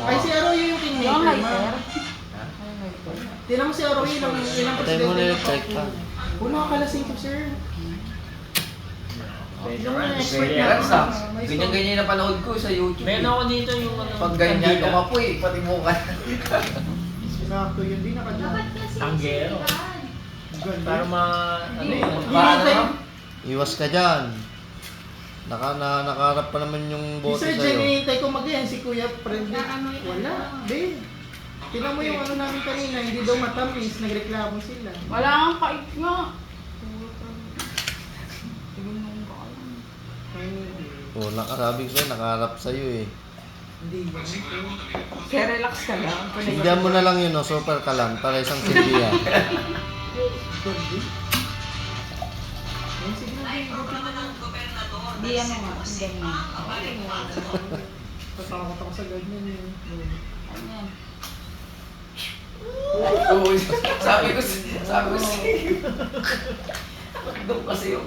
Ay, si Arroyo yung kingmaker, Yung ma'am. lighter. Ha? Yung lighter. Tinan mo si Arroyo, ilang Patay mo na yung check pa. Puno ka kalasing ko, sir. Yung mga expert Pwede na. yan sa. May Ganyan-ganyan na panood ko sa YouTube. Meron ako dito yung ano. Pag ganyan ka pa po eh, pati mo ka. Sakto yun, di nakadyan. Dapat kasi Tanggero. Ganda. Para ma... Ano yun? Hinihintay. Iwas ka dyan. Nakaharap pa naman yung Si bote Sir Jen, sa'yo. hinihintay ko mag-yan. Si Kuya Friendly. Ano yun? Wala. Di. Tinan mo yung ano namin kanina, hindi daw matamis. Nagreklamo sila. Wala kang kait nga. Tignan mo yung bakalan. Oh, nakasabi ko sa'yo, nakaharap sa'yo eh. Hindi ba? Kaya relax ka lang. Sindihan mo na lang yun, no? Super ka lang, para isang sindihan. Ganda. Ayun, sige na. Hindi ano nga. Ganyan. Tatakot ako sa ganyan eh. Ano yan? Oo, sabi ko, sabi ko, doon kasi yung